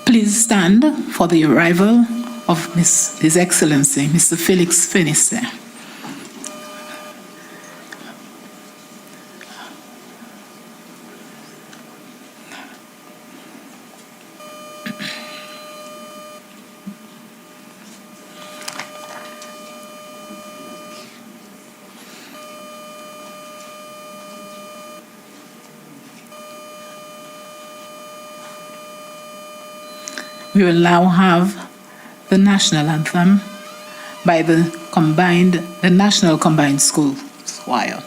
Please stand for the arrival of His Excellency, Mr. Felix Fenisse. We will now have the national anthem by the National Combined School Choir.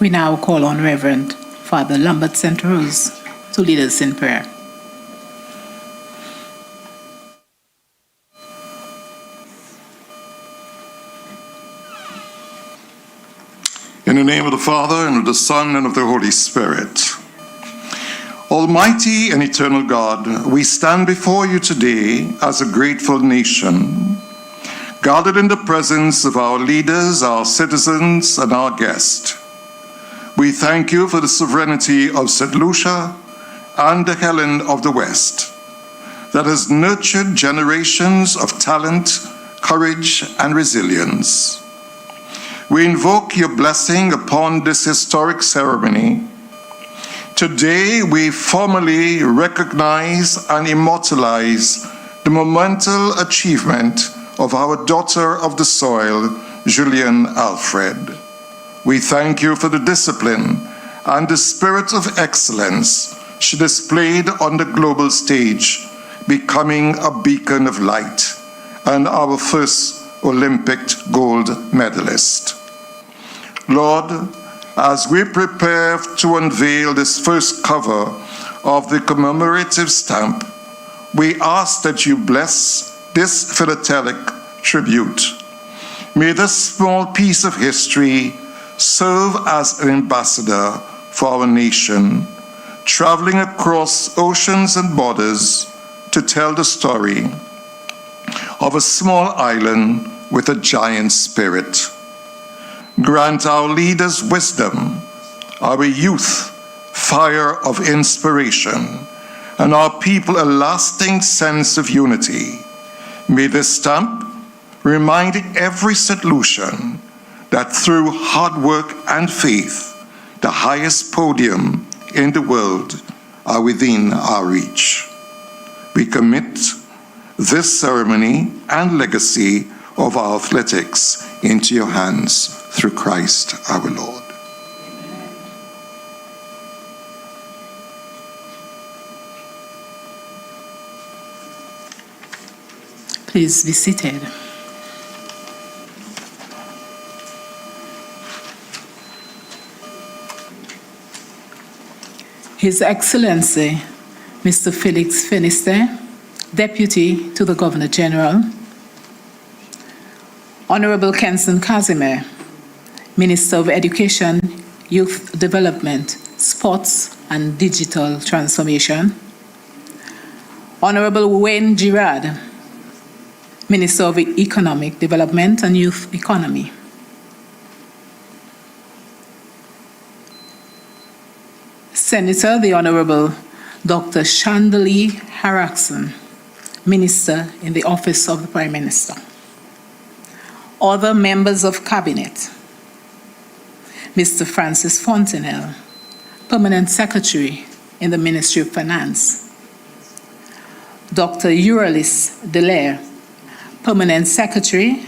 We now call on Reverend Father Lambert St. Rose to lead us in prayer. In the name of the Father, and of the Son, and of the Holy Spirit. Almighty and eternal God, we stand before you today as a grateful nation, gathered in the presence of our leaders, our citizens, and our guests. We thank you for the sovereignty of St. Lucia and the Helen of the West that has nurtured generations of talent, courage, and resilience. We invoke your blessing upon this historic ceremony. Today, we formally recognize and immortalize the monumental achievement of our daughter of the soil, Julien Alfred. We thank you for the discipline and the spirit of excellence she displayed on the global stage, becoming a beacon of light and our first Olympic gold medalist. Lord, as we prepare to unveil this first cover of the commemorative stamp, we ask that you bless this philatelic tribute. May this small piece of history serve as an ambassador for our nation, traveling across oceans and borders to tell the story of a small island with a giant spirit. Grant our leaders wisdom, our youth fire of inspiration, and our people a lasting sense of unity. May this stamp remind every St. Lucian that through hard work and faith, the highest podium in the world are within our reach. We commit this ceremony and legacy of our athletics into your hands through Christ our Lord. Please be seated. His Excellency, Mr. Felix Finister, Deputy to the Governor General, Honorable Kenson Casimir, Minister of Education, Youth Development, Sports and Digital Transformation, Honorable Wayne Girard, Minister of Economic Development and Youth Economy, Senator the Honorable Dr. Chandali Harakson, Minister in the Office of the Prime Minister, other members of Cabinet, Mr. Francis Fontenelle, Permanent Secretary in the Ministry of Finance, Dr. Euralis Delaire, Permanent Secretary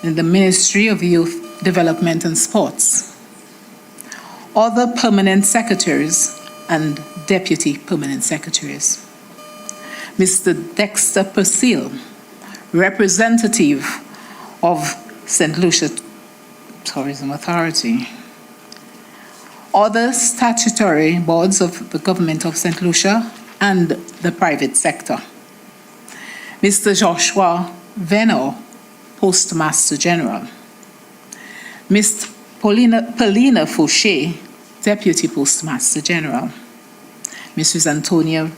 in the Ministry of Youth Development and Sports, other Permanent Secretaries and Deputy Permanent Secretaries, Mr. Dexter Purcell, Representative of St. Lucia Tourism Authority, other statutory boards of the Government of St. Lucia and the private sector, Mr. Joshua Venno, Postmaster General, Ms. Paulina Fouché, Deputy Postmaster General, Mrs. Antonia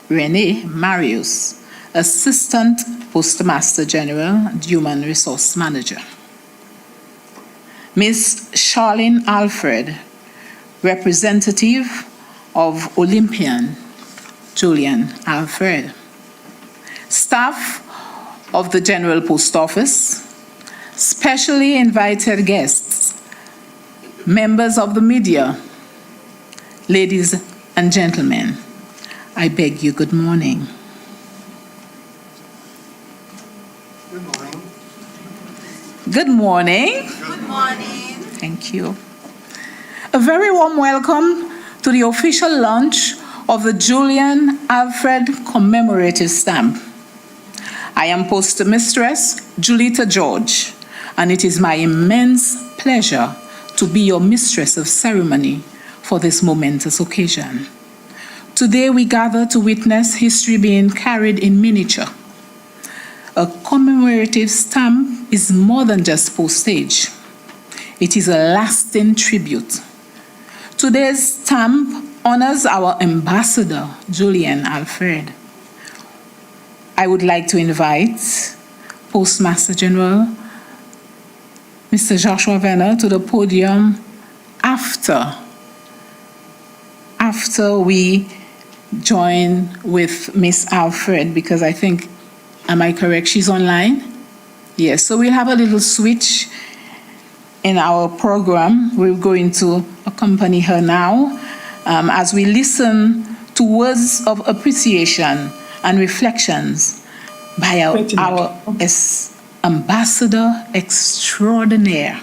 Renee Marius, Assistant Postmaster General and Human Resource Manager, Ms. Julien Alfred, Representative of Olympian Julian Alfred, staff of the General Post Office, specially invited guests, members of the media, ladies and gentlemen, I beg you good morning. Good morning. Good morning. Good morning. Thank you. A very warm welcome to the official launch of the Julien Alfred Commemorative Stamp. I am Postmistress Julita George, and it is my immense pleasure to be your mistress of ceremony for this momentous occasion. Today we gather to witness history being carried in miniature. A commemorative stamp is more than just postage. It is a lasting tribute. Today's stamp honors our ambassador, Julian Alfred. I would like to invite Postmaster General Mr. Joshua Venno to the podium after we join with Miss Alfred, because I think, am I correct, she's online? Yes, so we'll have a little switch in our program. We're going to accompany her now as we listen to words of appreciation and reflections by our Ambassador Extraordinaire,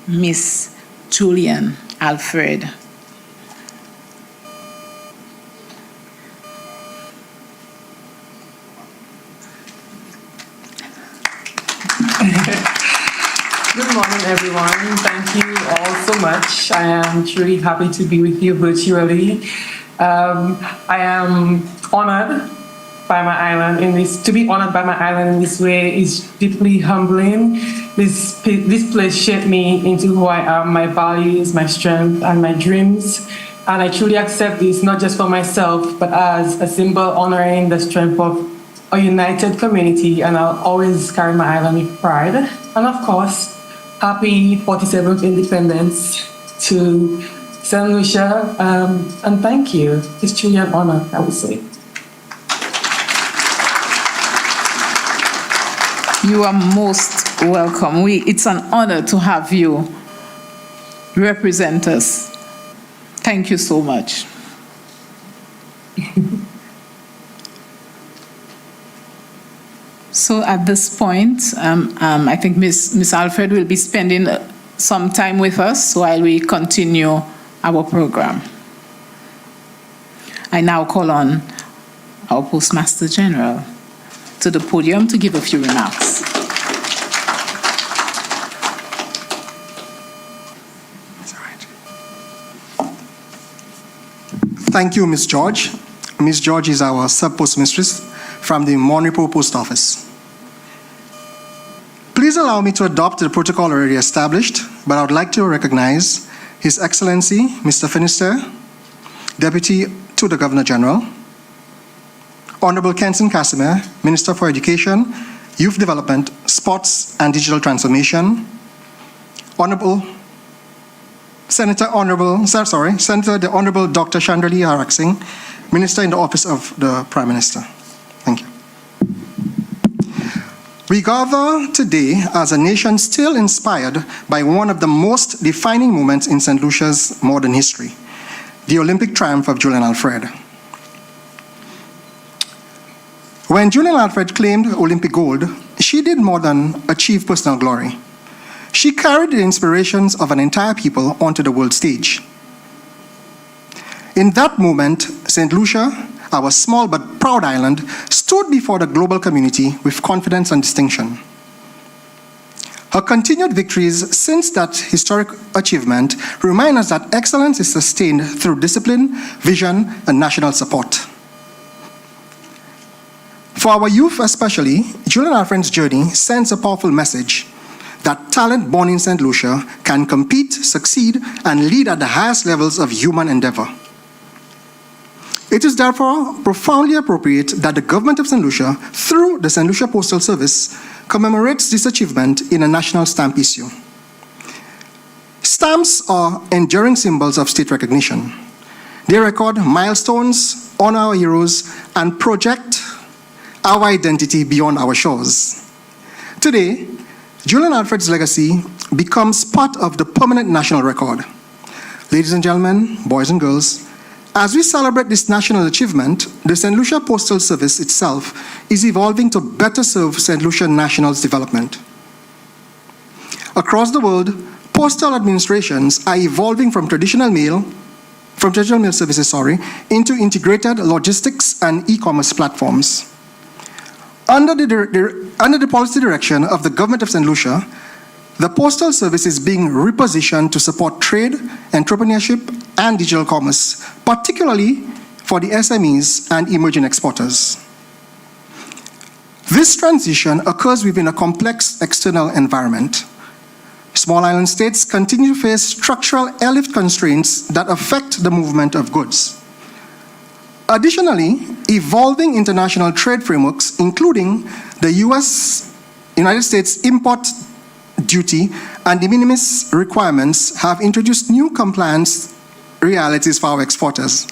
Miss Julian Alfred. Good morning, everyone. Thank you all so much. I am truly happy to be with you virtually. I am honored by my island to be honored by my island in this way is deeply humbling. This place shaped me into who I am, my values, my strength, and my dreams. And I truly accept this not just for myself, but as a symbol honoring the strength of a united community, and I'll always carry my island with pride. And of course, happy 47th Independence to St. Lucia, and thank you. It's truly an honor, I would say. You are most welcome. It's an honor to have you represent us. Thank you so much. So at this point, I think Ms. Alfred will be spending some time with us while we continue our program. I now call on our Postmaster General to the podium to give a few remarks. Thank you, Ms. George. Ms. George is our sub-postmistress from the Monrepo Post Office. Please allow me to adopt the protocol already established, but I would like to recognize His Excellency, Mr. Finister, Deputy to the Governor General, Honorable Kenson Casimir, Minister for Education, Youth Development, Sports and Digital Transformation, Senator the Honorable Dr. Chandrali Haraksing, Minister in the Office of the Prime Minister. Thank you. We gather today as a nation still inspired by one of the most defining moments in St. Lucia's modern history, the Olympic triumph of Julien Alfred. When Julien Alfred claimed Olympic gold, she did more than achieve personal glory. She carried the inspirations of an entire people onto the world stage. In that moment, St. Lucia, our small but proud island, stood before the global community with confidence and distinction. Her continued victories since that historic achievement remind us that excellence is sustained through discipline, vision, and national support. For our youth especially, Julien Alfred's journey sends a powerful message that talent born in St. Lucia can compete, succeed, and lead at the highest levels of human endeavor. It is therefore profoundly appropriate that the government of St. Lucia, through the St. Lucia Postal Service, commemorates this achievement in a national stamp issue. Stamps are enduring symbols of state recognition. They record milestones, honor our heroes, and project our identity beyond our shores. Today, Julien Alfred's legacy becomes part of the permanent national record. Ladies and gentlemen, boys and girls, as we celebrate this national achievement, the St. Lucia Postal Service itself is evolving to better serve St. Lucia nationals' development. Across the world, postal administrations are evolving from traditional mail services, into integrated logistics and e-commerce platforms. Under the policy direction of the government of St. Lucia, the Postal Service is being repositioned to support trade, entrepreneurship, and digital commerce, particularly for the SMEs and emerging exporters. This transition occurs within a complex external environment. Small island states continue to face structural airlift constraints that affect the movement of goods. Additionally, evolving international trade frameworks, including the United States import duty and de minimis requirements, have introduced new compliance realities for our exporters.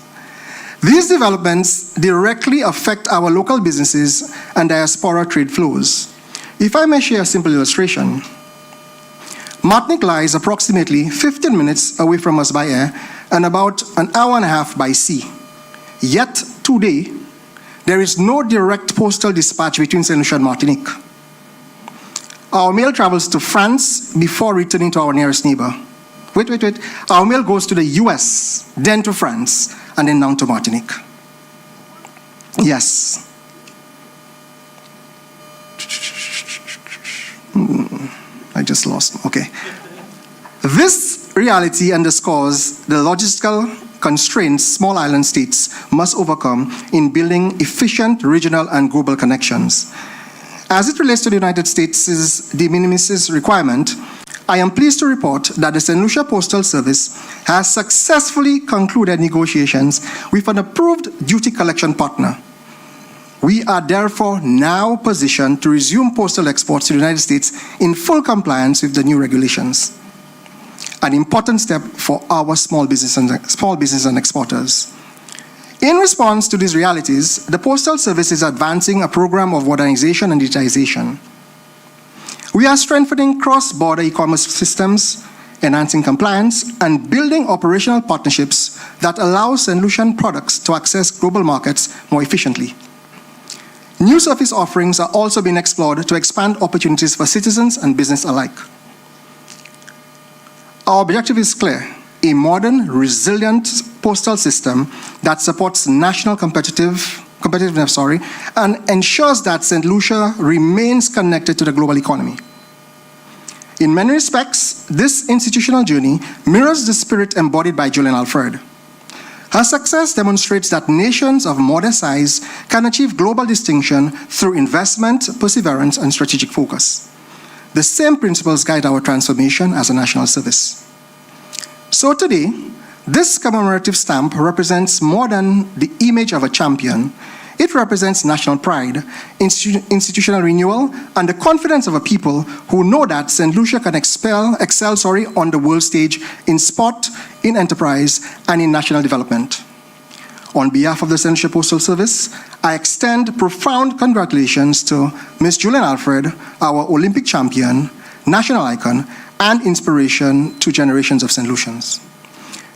These developments directly affect our local businesses and diaspora trade flows. If I may share a simple illustration, Martinique lies approximately 15 minutes away from us by air and about an hour and a half by sea. Yet, today, there is no direct postal dispatch between St. Lucia and Martinique. Our mail travels to France before returning to our nearest neighbor. Wait. Our mail goes to the US, then to France, and then down to Martinique. Yes. I just lost. Okay. This reality underscores the logistical constraints small island states must overcome in building efficient regional and global connections. As it relates to the United States' de minimis requirement, I am pleased to report that the St. Lucia Postal Service has successfully concluded negotiations with an approved duty collection partner. We are therefore now positioned to resume postal exports to the United States in full compliance with the new regulations. An important step for our small business and exporters. In response to these realities, the Postal Service is advancing a program of modernization and digitization. We are strengthening cross-border e-commerce systems, enhancing compliance, and building operational partnerships that allow St. Lucian products to access global markets more efficiently. New service offerings are also being explored to expand opportunities for citizens and business alike. Our objective is clear: a modern, resilient postal system that supports national competitiveness and ensures that St. Lucia remains connected to the global economy. In many respects, this institutional journey mirrors the spirit embodied by Julien Alfred. Her success demonstrates that nations of modest size can achieve global distinction through investment, perseverance, and strategic focus. The same principles guide our transformation as a national service. So today, this commemorative stamp represents more than the image of a champion. It represents national pride, institutional renewal, and the confidence of a people who know that St. Lucia can excel on the world stage in sport, in enterprise, and in national development. On behalf of the St. Lucia Postal Service, I extend profound congratulations to Ms. Julien Alfred, our Olympic champion, national icon, and inspiration to generations of St. Lucians.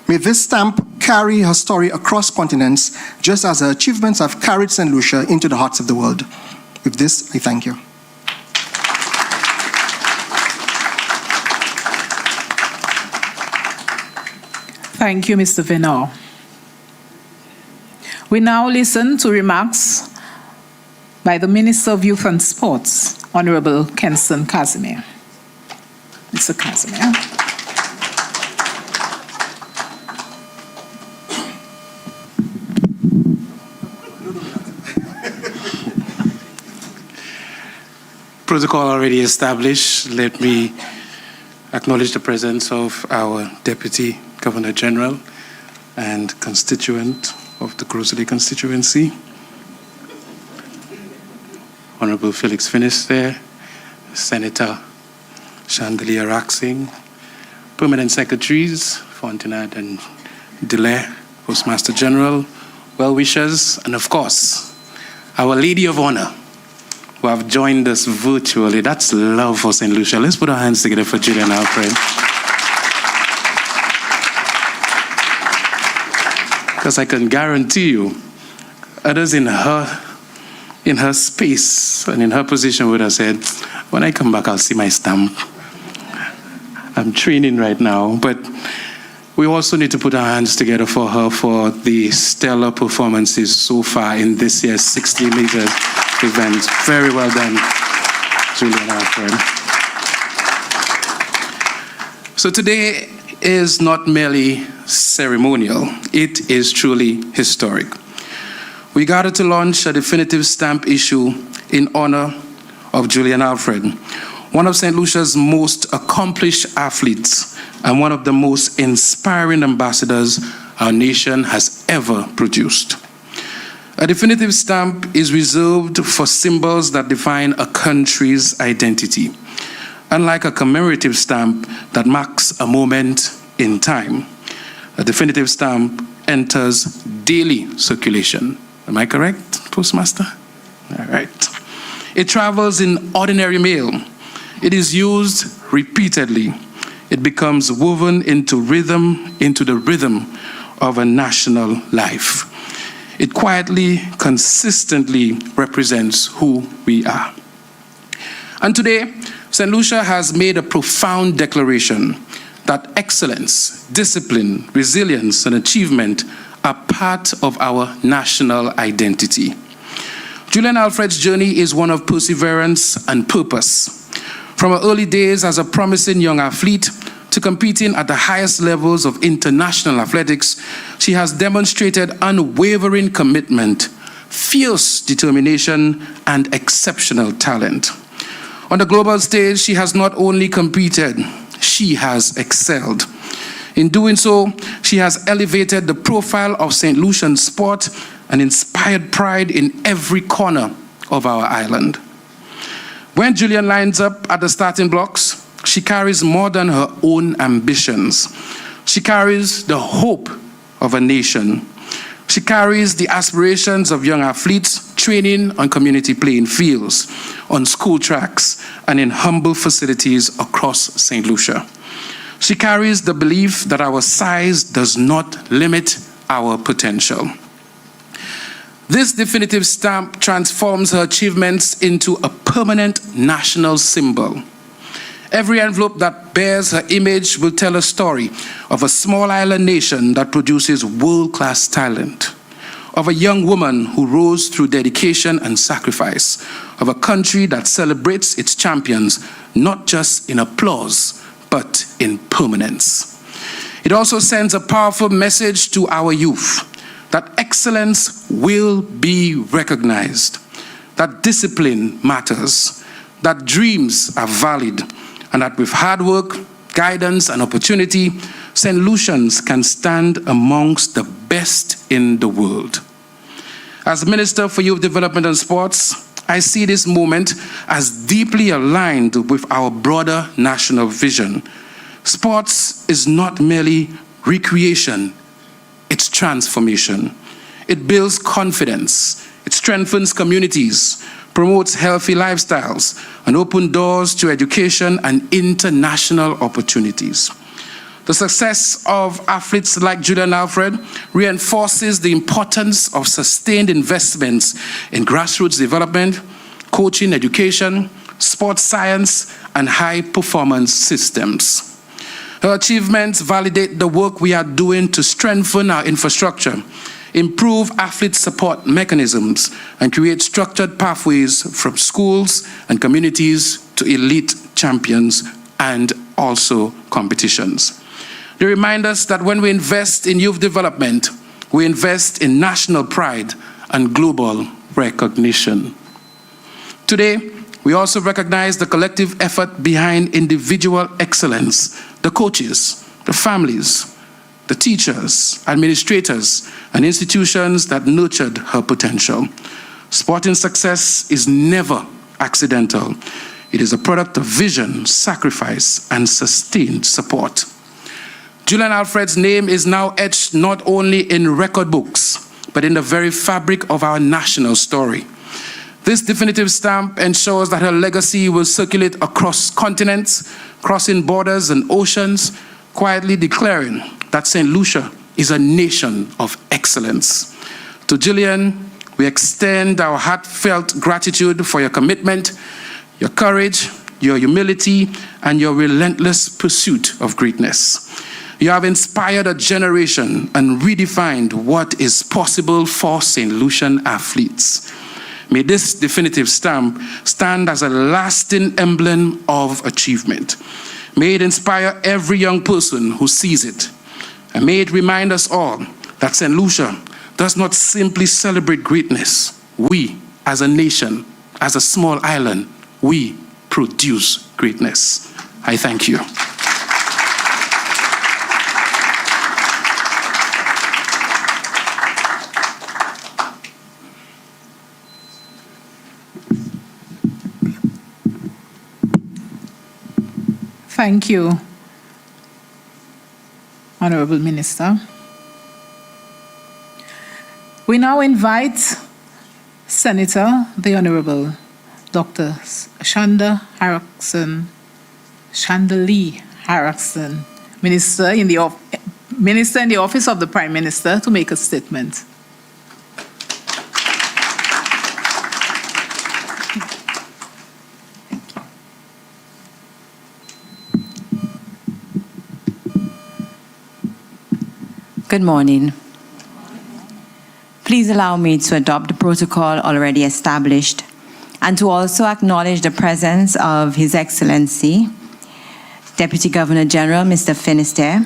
May this stamp carry her story across continents, just as her achievements have carried St. Lucia into the hearts of the world. With this, I thank you. Thank you, Mr. Venor. We now listen to remarks by the Minister of Youth and Sports, Honorable Kenson Casimir. Mr. Casimir. Protocol already established. Let me acknowledge the presence of our Deputy Governor General and constituent of the Grocery constituency, Honorable Felix Finisterre, Senator Chandelier Raxing, Permanent Secretaries Fontenade and Delay, Postmaster General, well-wishers, and of course, our Lady of Honor, who have joined us virtually. That's love for St. Lucia. Let's put our hands together for Julien Alfred. Because I can guarantee you, others in her space and in her position would have said, when I come back, I'll see my stamp. I'm training right now, but we also need to put our hands together for her for the stellar performances so far in this year's 60 meters event. Very well done, Julien Alfred. So today is not merely ceremonial, it is truly historic. We gathered to launch a definitive stamp issue in honor of Julien Alfred, one of St. Lucia's most accomplished athletes and one of the most inspiring ambassadors our nation has ever produced. A definitive stamp is reserved for symbols that define a country's identity, unlike a commemorative stamp that marks a moment in time. A definitive stamp enters daily circulation. Am I correct, Postmaster? All right. It travels in ordinary mail. It is used repeatedly. It becomes woven into the rhythm of a national life. It quietly, consistently represents who we are. And today, St. Lucia has made a profound declaration that excellence, discipline, resilience, and achievement are part of our national identity. Julien Alfred's journey is one of perseverance and purpose. From her early days as a promising young athlete to competing at the highest levels of international athletics, she has demonstrated unwavering commitment, fierce determination, and exceptional talent. On the global stage, she has not only competed, she has excelled. In doing so, she has elevated the profile of St. Lucian sport and inspired pride in every corner of our island. When Julian lines up at the starting blocks, she carries more than her own ambitions. She carries the hope of a nation. She carries the aspirations of young athletes training on community playing fields, on school tracks, and in humble facilities across St. Lucia. She carries the belief that our size does not limit our potential. This definitive stamp transforms her achievements into a permanent national symbol. Every envelope that bears her image will tell a story of a small island nation that produces world-class talent, of a young woman who rose through dedication and sacrifice, of a country that celebrates its champions, not just in applause, but in permanence. It also sends a powerful message to our youth that excellence will be recognized, that discipline matters, that dreams are valid, and that with hard work, guidance, and opportunity, St. Lucians can stand amongst the best in the world. As Minister for Youth Development and Sports, I see this moment as deeply aligned with our broader national vision. Sports is not merely recreation, it's transformation. It builds confidence, it strengthens communities, promotes healthy lifestyles, and opens doors to education and international opportunities. The success of athletes like Julien Alfred reinforces the importance of sustained investments in grassroots development, coaching, education, sports science, and high-performance systems. Her achievements validate the work we are doing to strengthen our infrastructure, improve athlete support mechanisms, and create structured pathways from schools and communities to elite champions and also competitions. They remind us that when we invest in youth development, we invest in national pride and global recognition. Today, we also recognize the collective effort behind individual excellence, the coaches, the families, the teachers, administrators, and institutions that nurtured her potential. Sporting success is never accidental. It is a product of vision, sacrifice, and sustained support. Julien Alfred's name is now etched not only in record books, but in the very fabric of our national story. This definitive stamp ensures that her legacy will circulate across continents, crossing borders and oceans, quietly declaring that St. Lucia is a nation of excellence. To Julian, we extend our heartfelt gratitude for your commitment, your courage, your humility, and your relentless pursuit of greatness. You have inspired a generation and redefined what is possible for St. Lucian athletes. May this definitive stamp stand as a lasting emblem of achievement. May it inspire every young person who sees it. And may it remind us all that St. Lucia does not simply celebrate greatness. We, as a nation, as a small island, we produce greatness. I thank you. Thank you, Honorable Minister. We now invite Senator, the Honorable Dr. Chandler Lee Harrison, Minister in the Office of the Prime Minister, to make a statement. Good morning. Please allow me to adopt the protocol already established and to also acknowledge the presence of His Excellency, Deputy Governor General, Mr. Finisterre,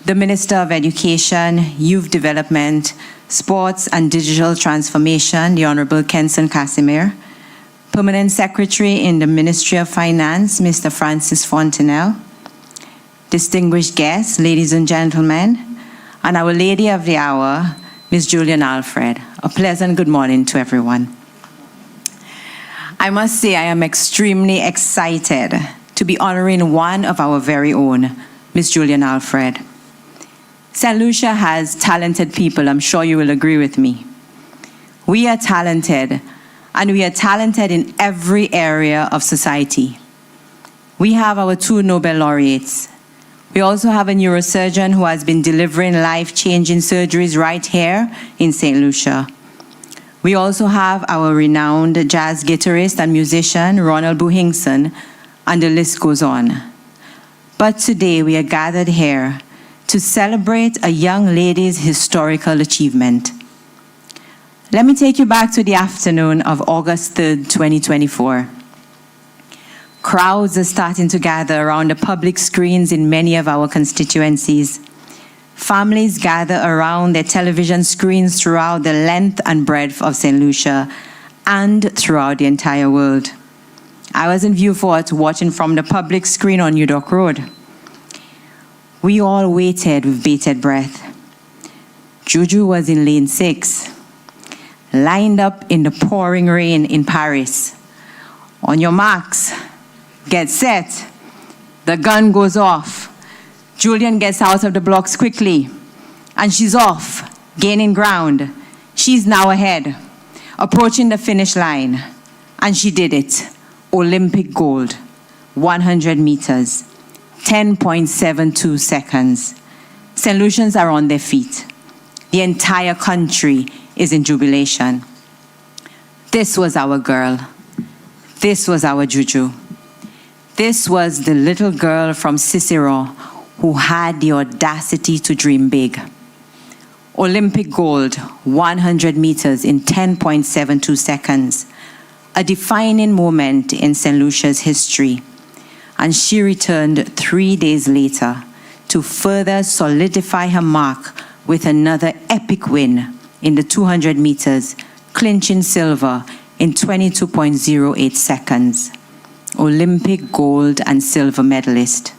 the Minister of Education, Youth Development, Sports and Digital Transformation, the Honorable Kenson Casimir, Permanent Secretary in the Ministry of Finance, Mr. Francis Fontenelle, distinguished guests, ladies and gentlemen, and our Lady of the Hour, Ms. Julien Alfred. A pleasant good morning to everyone. I must say I am extremely excited to be honoring one of our very own, Ms. Julien Alfred. St. Lucia has talented people, I'm sure you will agree with me. We are talented, and we are talented in every area of society. We have our 2 Nobel laureates. We also have a neurosurgeon who has been delivering life-changing surgeries right here in St. Lucia. We also have our renowned jazz guitarist and musician, Ronald Buhingson, and the list goes on. But today we are gathered here to celebrate a young lady's historical achievement. Let me take you back to the afternoon of August 3rd, 2024. Crowds are starting to gather around the public screens in many of our constituencies. Families gather around their television screens throughout the length and breadth of St. Lucia and throughout the entire world. I was in Vieux-Fort watching from the public screen on New Dock Road. We all waited with bated breath. Juju was in lane 6, lined up in the pouring rain in Paris. On your marks, get set. The gun goes off. Julian gets out of the blocks quickly, and she's off, gaining ground. She's now ahead, approaching the finish line, and she did it. Olympic gold, 100 meters, 10.72 seconds. St. Lucians are on their feet. The entire country is in jubilation. This was our girl. This was our Juju. This was the little girl from Cicero who had the audacity to dream big. Olympic gold, 100 meters in 10.72 seconds, a defining moment in St. Lucia's history. And she returned 3 days later to further solidify her mark with another epic win in the 200 meters, clinching silver in 22.08 seconds. Olympic gold and silver medalist.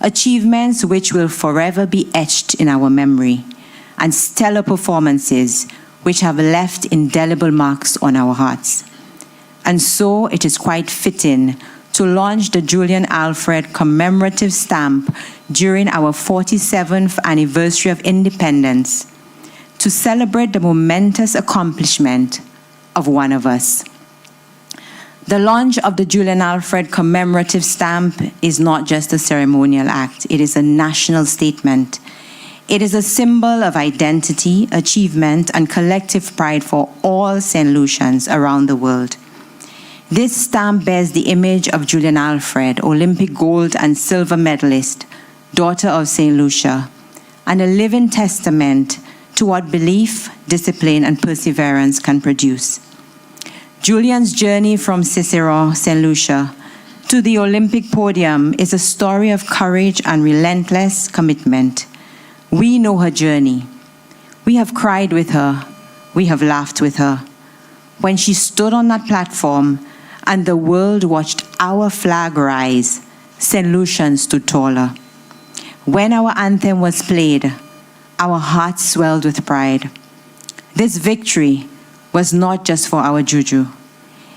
Achievements which will forever be etched in our memory, and stellar performances which have left indelible marks on our hearts. And so it is quite fitting to launch the Julien Alfred Commemorative Stamp during our 47th anniversary of independence to celebrate the momentous accomplishment of one of us. The launch of the Julien Alfred Commemorative Stamp is not just a ceremonial act, it is a national statement. It is a symbol of identity, achievement, and collective pride for all St. Lucians around the world. This stamp bears the image of Julien Alfred, Olympic gold and silver medalist, daughter of St. Lucia, and a living testament to what belief, discipline, and perseverance can produce. Julian's journey from Cicero, St. Lucia, to the Olympic podium is a story of courage and relentless commitment. We know her journey. We have cried with her. We have laughed with her. When she stood on that platform and the world watched our flag rise, St. Lucian stood taller. When our anthem was played, our hearts swelled with pride. This victory was not just for our Juju.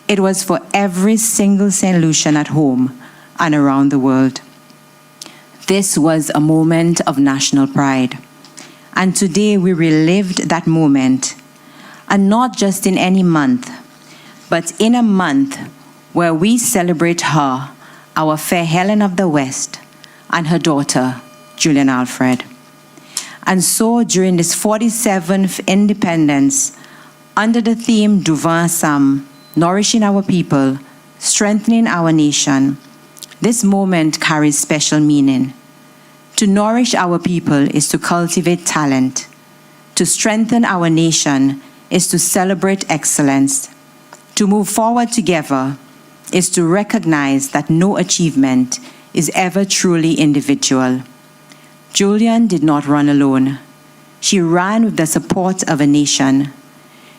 It was for every single St. Lucian at home and around the world. This was a moment of national pride. And today we relived that moment, and not just in any month, but in a month where we celebrate her, our fair Helen of the West, and her daughter, Julien Alfred. And so during this 47th independence, under the theme Du Vin Ensemble, nourishing our people, strengthening our nation, this moment carries special meaning. To nourish our people is to cultivate talent. To strengthen our nation is to celebrate excellence. To move forward together is to recognize that no achievement is ever truly individual. Julian did not run alone. She ran with the support of a nation.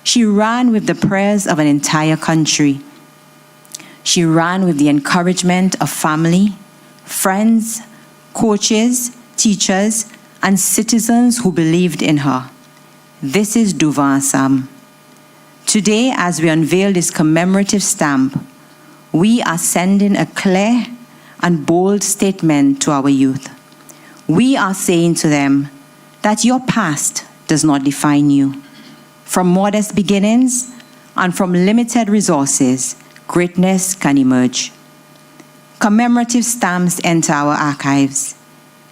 She ran with the prayers of an entire country. She ran with the encouragement of family, friends, coaches, teachers, and citizens who believed in her. This is Duvan Assam. Today, as we unveil this commemorative stamp, we are sending a clear and bold statement to our youth. We are saying to them that your past does not define you. From modest beginnings and from limited resources, greatness can emerge. Commemorative stamps enter our archives.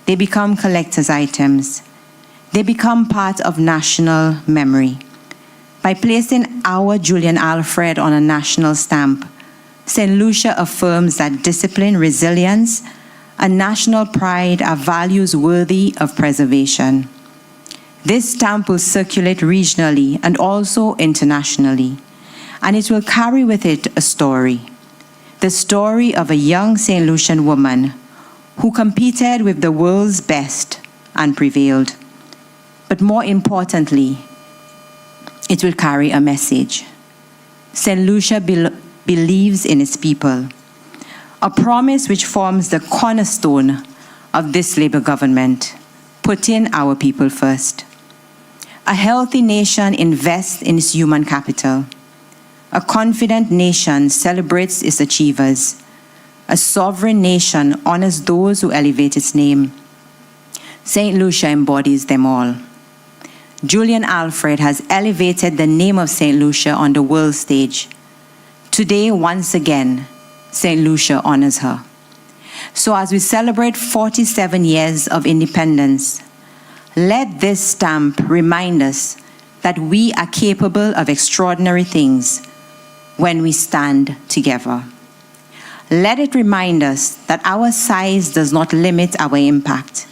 They become collector's items. They become part of national memory. By placing our Julien Alfred on a national stamp, St. Lucia affirms that discipline, resilience, and national pride are values worthy of preservation. This stamp will circulate regionally and also internationally, and it will carry with it a story. The story of a young St. Lucian woman who competed with the world's best and prevailed. But more importantly, it will carry a message. St. Lucia believes in its people, a promise which forms the cornerstone of this Labour government, putting our people first. A healthy nation invests in its human capital. A confident nation celebrates its achievers. A sovereign nation honors those who elevate its name. St. Lucia embodies them all. Julien Alfred has elevated the name of St. Lucia on the world stage. Today, once again, St. Lucia honors her. So as we celebrate 47 years of independence, let this stamp remind us that we are capable of extraordinary things when we stand together. Let it remind us that our size does not limit our impact.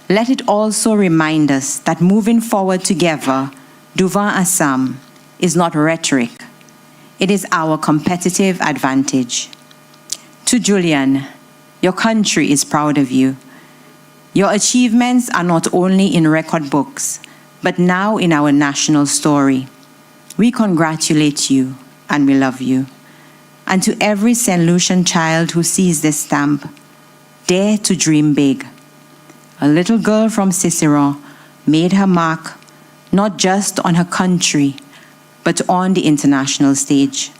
Let it also remind us that moving forward together, Duvan Assam, is not rhetoric. It is our competitive advantage. To Julian, your country is proud of you. Your achievements are not only in record books, but now in our national story. We congratulate you and we love you. And to every St. Lucian child who sees this stamp, dare to dream big. A little girl from Cicero made her mark not just on her country, but on the international stage.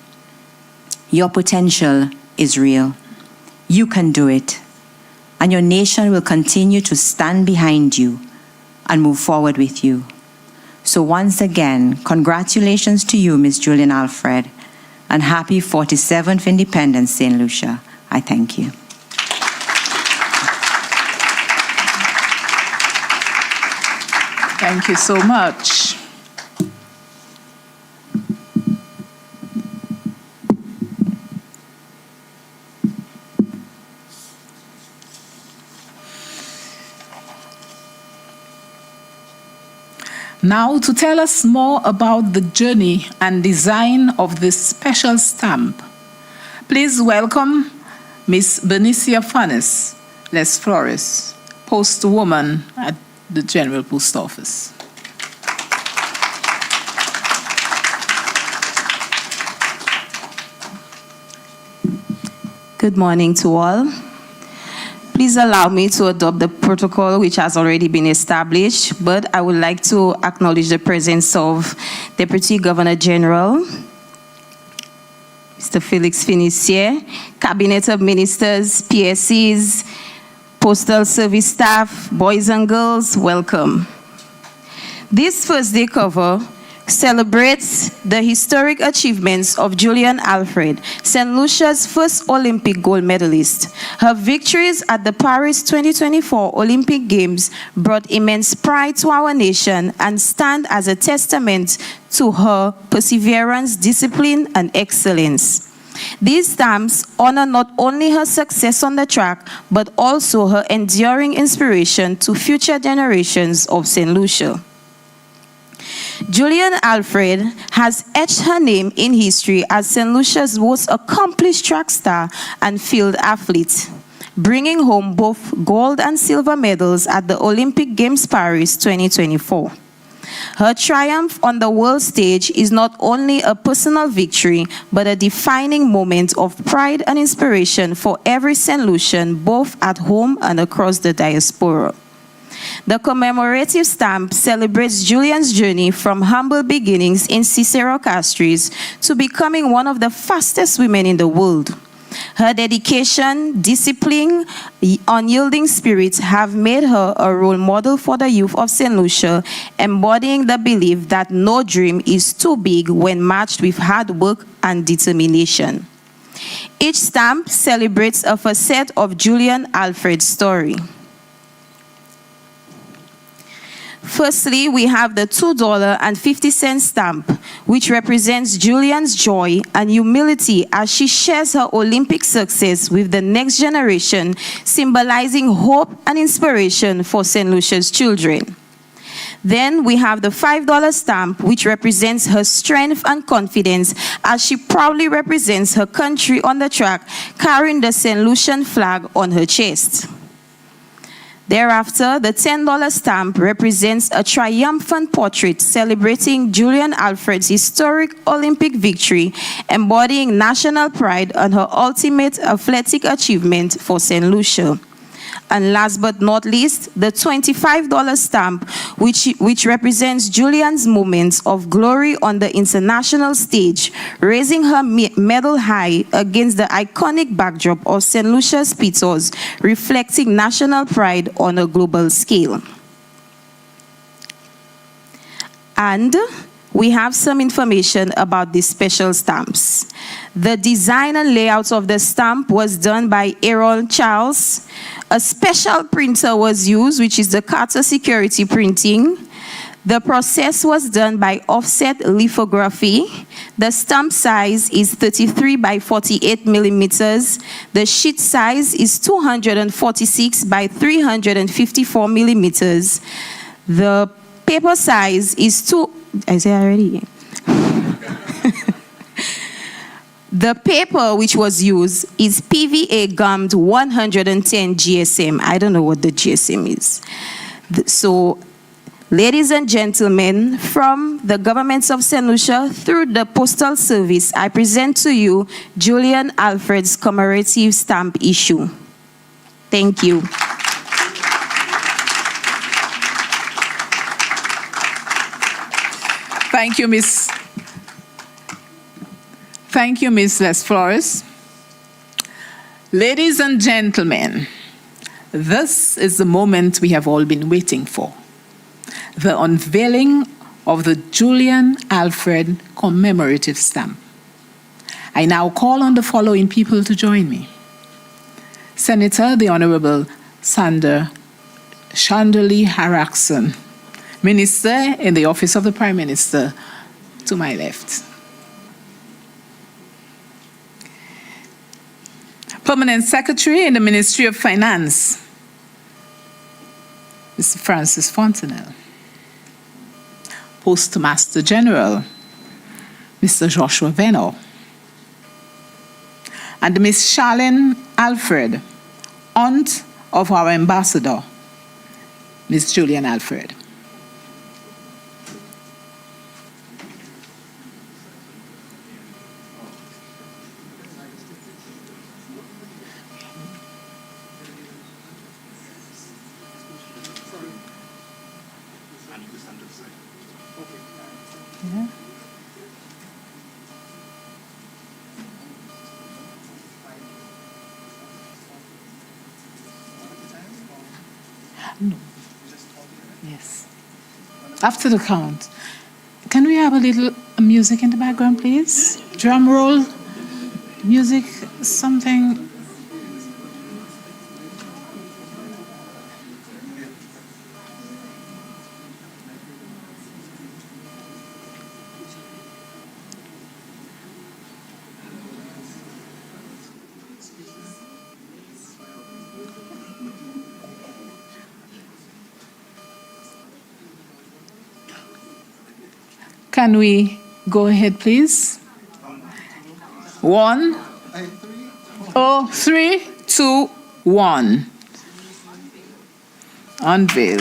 Your potential is real. You can do it. And your nation will continue to stand behind you and move forward with you. So once again, congratulations to you, Ms. Julien Alfred, and happy 47th Independence, St. Lucia. I thank you. Thank you so much. Now, to tell us more about the journey and design of this special stamp, please welcome Ms. Benicia Fanes Les Flores, postwoman at the General Post Office. Good morning to all. Please allow me to adopt the protocol which has already been established, but I would like to acknowledge the presence of Deputy Governor General, Mr. Felix Finisier, Cabinet of Ministers, PSCs, Postal Service staff, boys and girls, welcome. This First Day cover celebrates the historic achievements of Julien Alfred, St. Lucia's first Olympic gold medalist. Her victories at the Paris 2024 Olympic Games brought immense pride to our nation and stand as a testament to her perseverance, discipline, and excellence. These stamps honor not only her success on the track, but also her enduring inspiration to future generations of St. Lucia. Julien Alfred has etched her name in history as St. Lucia's most accomplished track star and field athlete. bringing home both gold and silver medals at the Olympic Games Paris 2024. Her triumph on the world stage is not only a personal victory, but a defining moment of pride and inspiration for every St. Lucian, both at home and across the diaspora. The commemorative stamp celebrates Julian's journey from humble beginnings in Cicero Castries to becoming one of the fastest women in the world. Her dedication, discipline, unyielding spirit have made her a role model for the youth of St. Lucia, embodying the belief that no dream is too big when matched with hard work and determination. Each stamp celebrates a facet of Julien Alfred's story. Firstly, we have the $2.50 stamp, which represents Julian's joy and humility as she shares her Olympic success with the next generation, symbolizing hope and inspiration for St. Lucia's children. Then we have the $5 stamp, which represents her strength and confidence as she proudly represents her country on the track, carrying the St. Lucian flag on her chest. Thereafter, the $10 stamp represents a triumphant portrait celebrating Julien Alfred's historic Olympic victory, embodying national pride and her ultimate athletic achievement for St. Lucia. And last but not least, the $25 stamp, which represents Julian's moments of glory on the international stage, raising her medal high against the iconic backdrop of St. Lucia's Peters, reflecting national pride on a global scale. And we have some information about these special stamps. The design and layout of the stamp was done by Aaron Charles. A special printer was used, which is the Carter Security Printing. The process was done by offset lithography. The stamp size is 33 by 48 millimeters. The sheet size is 246 by 354 millimeters. The paper size is I said already. The paper which was used is PVA gummed 110 GSM. I don't know what the GSM is. So, ladies and gentlemen, from the governments of St. Lucia through the Postal Service, I present to you Julien Alfred's commemorative stamp issue. Thank you. Thank you, Ms. Thank you, Ms. Les Flores. Ladies and gentlemen, this is the moment we have all been waiting for. The unveiling of the Julien Alfred Commemorative Stamp. I now call on the following people to join me. Senator, the Honorable Sander Chandali Harakson, Minister in the Office of the Prime Minister, to my left. Permanent Secretary in the Ministry of Finance, Mr. Francis Fontenelle. Postmaster General, Mr. Joshua Venno. And Ms. Charlene Alfred, aunt of our ambassador, Ms. Julien Alfred. Yeah. No. Yes. After the count, can we have a little music in the background, please? Drum roll, music, something. Can we go ahead, please? 1, 3, 2, 1. Unveil.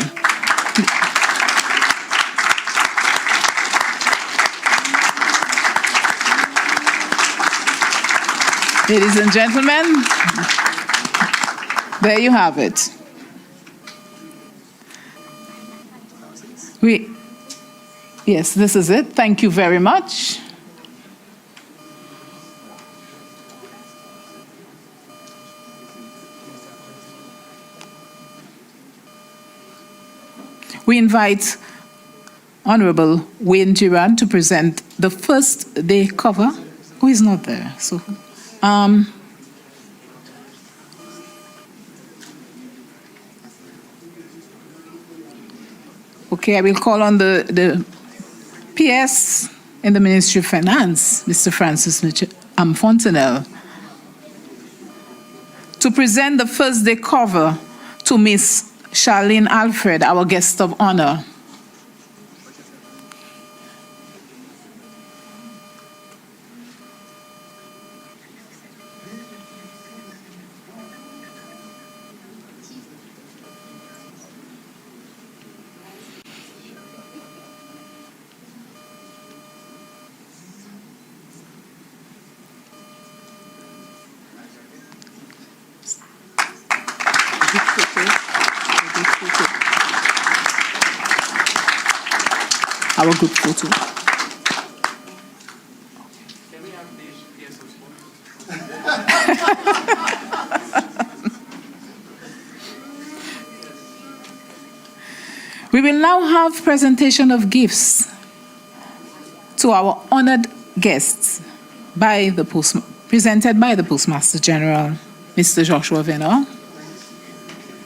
Ladies and gentlemen, there you have it. Yes, this is it. Thank you very much. We invite Honorable Wayne Duran to present the first day cover. Who is not there? So, okay, I will call on the PS in the Ministry of Finance, Mr. Francis Fontenelle, to present the first day cover to Miss Julien Alfred, our guest of honor. Our group photo. We will now have presentation of gifts to our honored guests presented by the Postmaster General, Mr. Joshua Venor.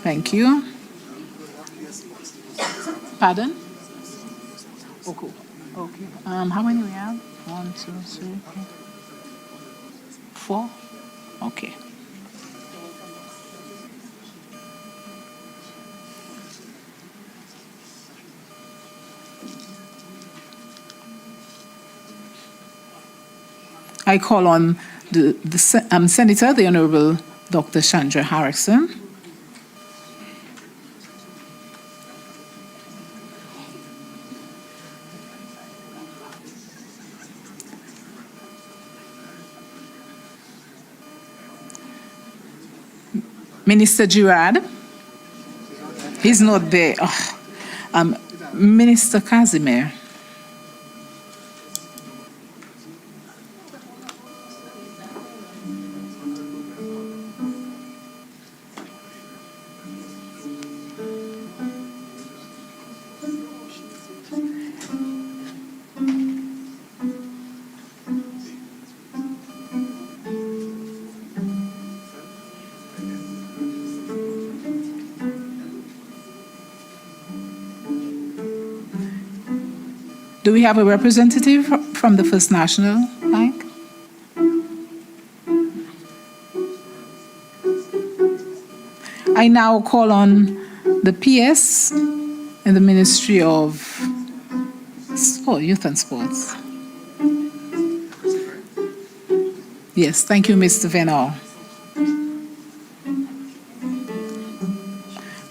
Thank you. Pardon? Okay. Okay. How many we have? 1, 2, 3, 4. Okay. I call on the Senator, the Honorable Dr. Chandra Harrison. Minister Girard, he's not there. Oh. Minister Casimir. Do we have a representative from the First National Bank? I now call on the PS in the Ministry of Youth and Sports. Yes, thank you, Mr. Venor.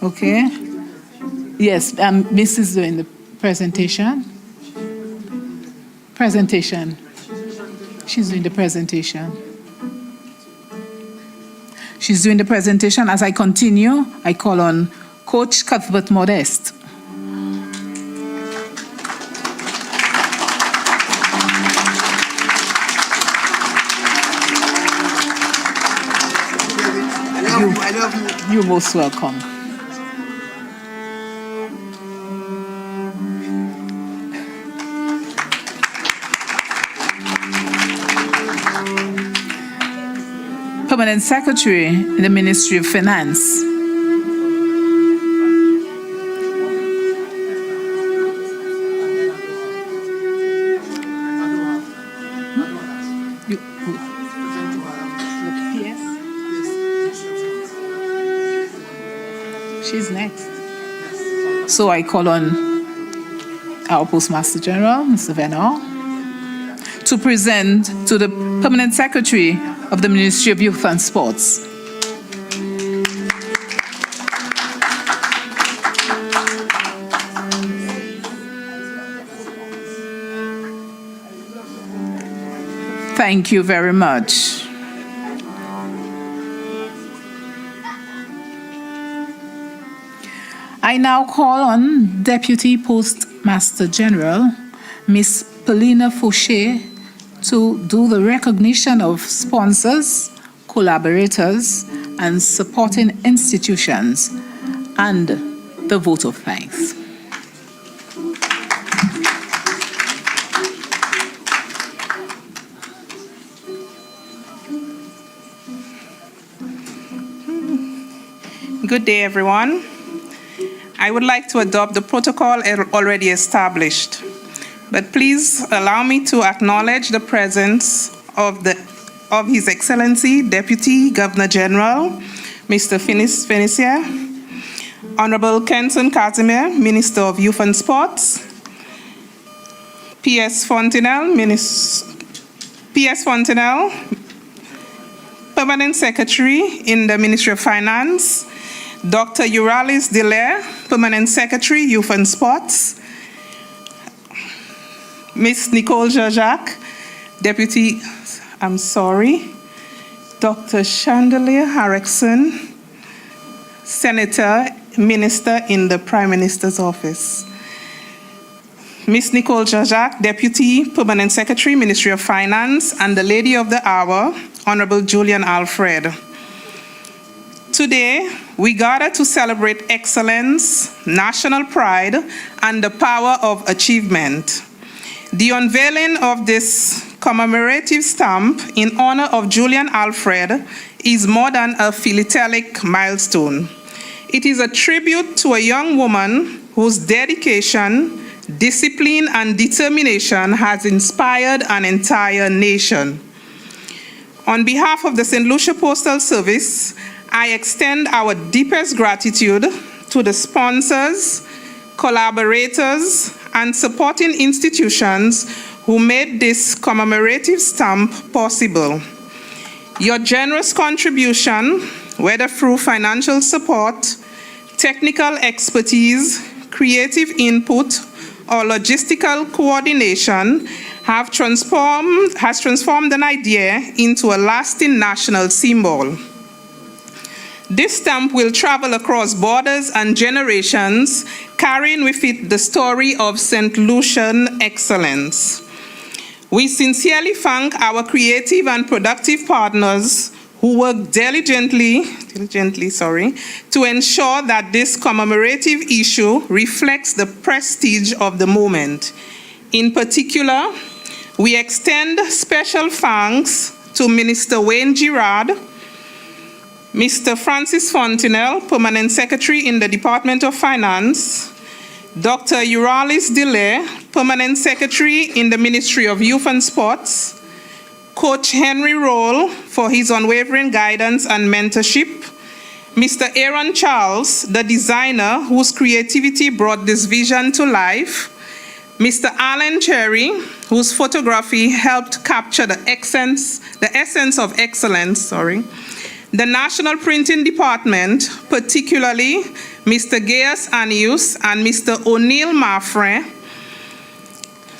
Okay. Yes, Miss is doing the presentation. She's doing the presentation. She's doing the presentation. As I continue, I call on Coach Cuthbert Modest. You're most welcome. Permanent Secretary in the Ministry of Finance. She's next. So I call on our Postmaster General, Mr. Venor, to present to the Permanent Secretary of the Ministry of Youth and Sports. Thank you very much. I now call on Deputy Postmaster General, Ms. Paulina Fauché, to do the recognition of sponsors, collaborators, and supporting institutions, and the vote of thanks. Good day, everyone. I would like to adopt the protocol already established, but please allow me to acknowledge the presence of His Excellency Deputy Governor General, Mr. Fenicia, Honorable Kenson Casimir, Minister of Youth and Sports, P.S. Fontenelle, Permanent Secretary in the Ministry of Finance, Dr. Euralis Delaire, Permanent Secretary, Youth and Sports, Ms. Nicole Jajac, Dr. Chandelier Harrison, Senator, Minister in the Prime Minister's Office, Ms. Nicole Jajac, Deputy Permanent Secretary, Ministry of Finance, and the Lady of the Hour, Honorable Julien Alfred. Today, we gather to celebrate excellence, national pride, and the power of achievement. The unveiling of this commemorative stamp in honor of Julien Alfred is more than a philatelic milestone. It is a tribute to a young woman whose dedication, discipline, and determination has inspired an entire nation. On behalf of the St. Lucia Postal Service, I extend our deepest gratitude to the sponsors, collaborators, and supporting institutions who made this commemorative stamp possible. Your generous contribution, whether through financial support, technical expertise, creative input, or logistical coordination, has transformed an idea into a lasting national symbol. This stamp will travel across borders and generations, carrying with it the story of St. Lucian excellence. We sincerely thank our creative and productive partners who work diligently to ensure that this commemorative issue reflects the prestige of the moment. In particular, we extend special thanks to Minister Wayne Girard, Mr. Francis Fontenelle, Permanent Secretary in the Department of Finance, Dr. Euralis Delaire, Permanent Secretary in the Ministry of Youth and Sports, Coach Henry Roll for his unwavering guidance and mentorship, Mr. Aaron Charles, the designer whose creativity brought this vision to life, Mr. Alan Cherry, whose photography helped capture the essence of excellence, the National Printing Department, particularly Mr. Gaius Anius and Mr. O'Neill Maffrin,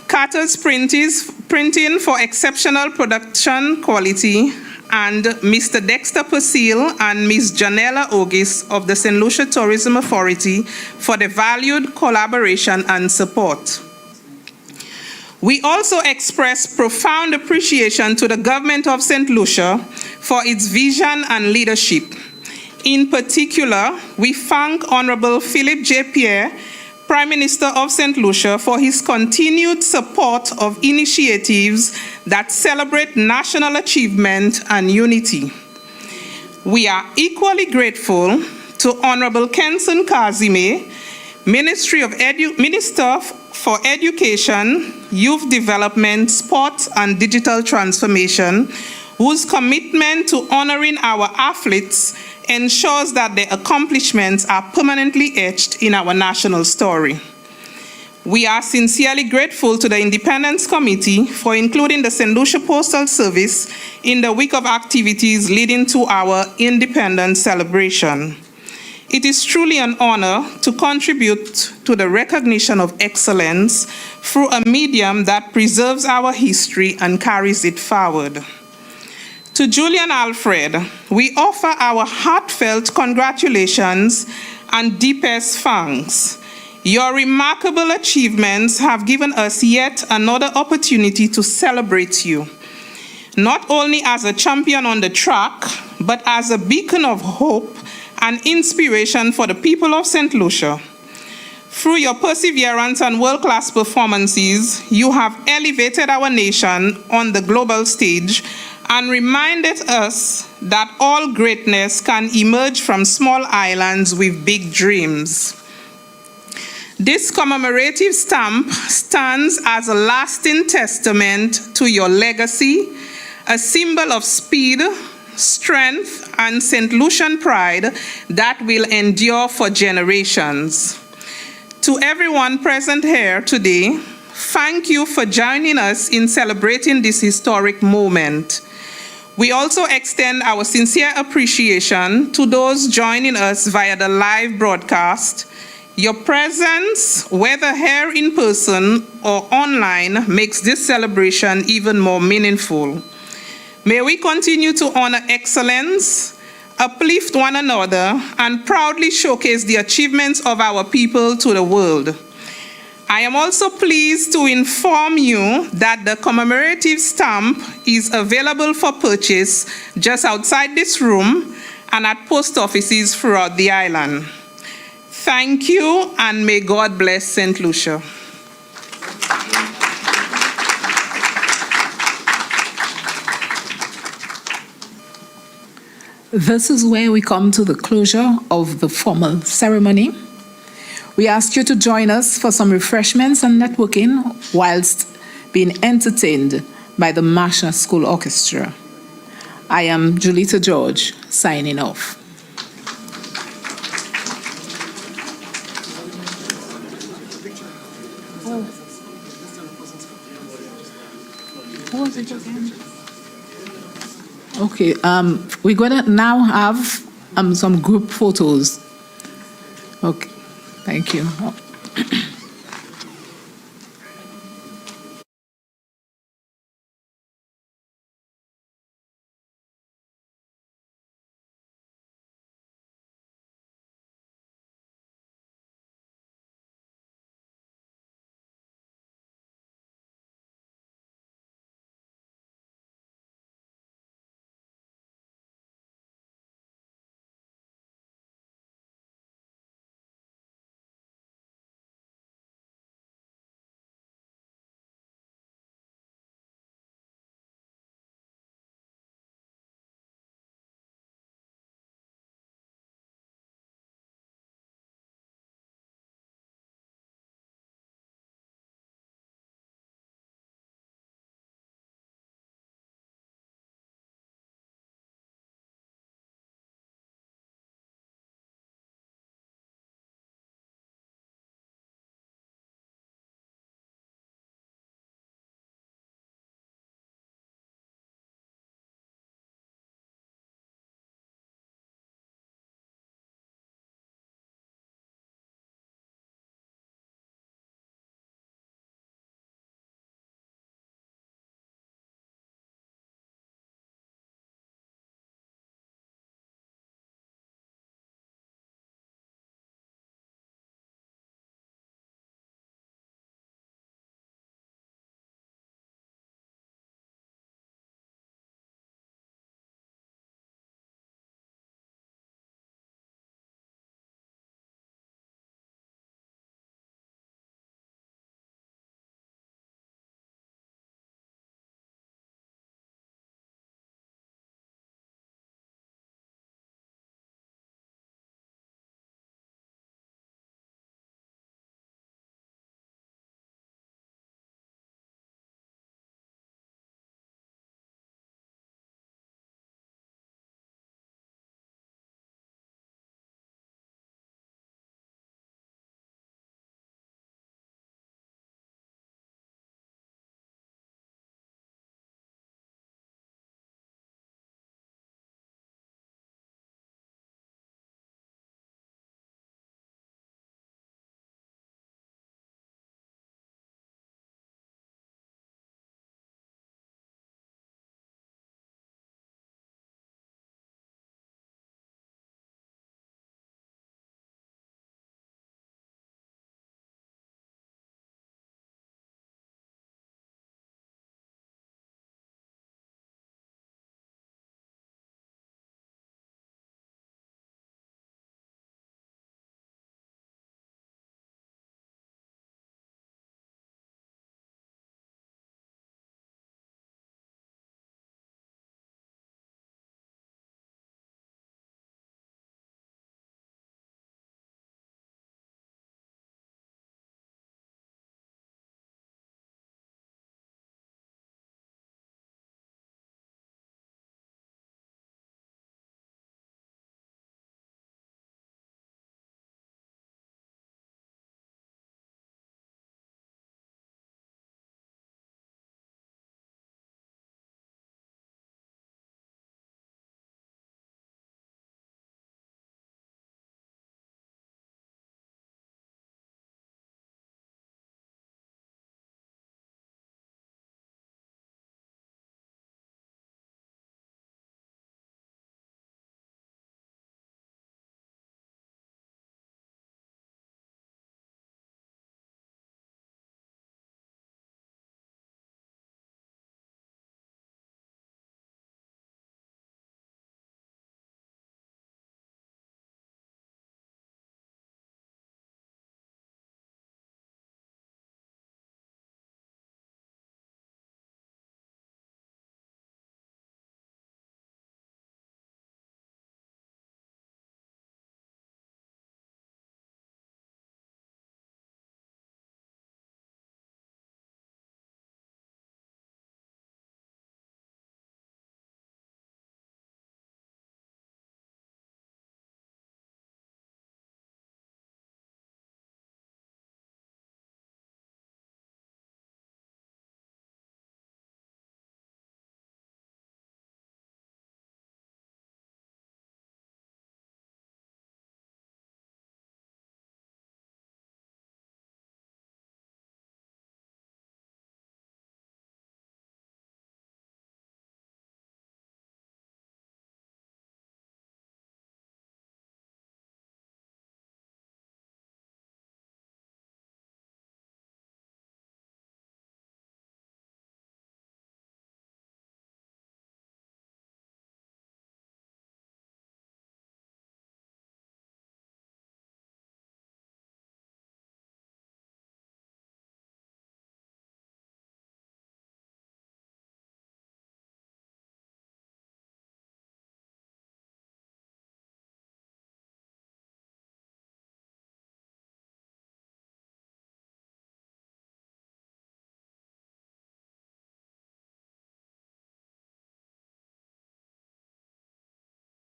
Carter's Printing for exceptional production quality, and Mr. Dexter Persil and Ms. Janella Ogis of the St. Lucia Tourism Authority for the valued collaboration and support. We also express profound appreciation to the government of St. Lucia for its vision and leadership. In particular, we thank Honorable Philip J. Pierre, Prime Minister of St. Lucia, for his continued support of initiatives that celebrate national achievement and unity. We are equally grateful to Honorable Kenson Casimir, Minister for Education, Youth Development, Sport, and Digital Transformation, whose commitment to honoring our athletes ensures that their accomplishments are permanently etched in our national story. We are sincerely grateful to the Independence Committee for including the St. Lucia Postal Service in the week of activities leading to our independence celebration. it is truly an honor to contribute to the recognition of excellence through a medium that preserves our history and carries it forward. To Julien Alfred, we offer our heartfelt congratulations and deepest thanks. Your remarkable achievements have given us yet another opportunity to celebrate you, not only as a champion on the track, but as a beacon of hope and inspiration for the people of St. Lucia. Through your perseverance and world-class performances, you have elevated our nation on the global stage and reminded us that all greatness can emerge from small islands with big dreams. This commemorative stamp stands as a lasting testament to your legacy, a symbol of speed, strength, and St. Lucian pride that will endure for generations. To everyone present here today, thank you for joining us in celebrating this historic moment. We also extend our sincere appreciation to those joining us via the live broadcast. Your presence, whether here in person or online, makes this celebration even more meaningful. May we continue to honor excellence, uplift one another, and proudly showcase the achievements of our people to the world. I am also pleased to inform you that the commemorative stamp is available for purchase just outside this room and at post offices throughout the island. Thank you, and may God bless St. Lucia. This is where we come to the closure of the formal ceremony. We ask you to join us for some refreshments and networking whilst being entertained by the Masha School Orchestra. I am Julita George, signing off. What was it again? Okay, we're going to now have some group photos. Okay, thank you.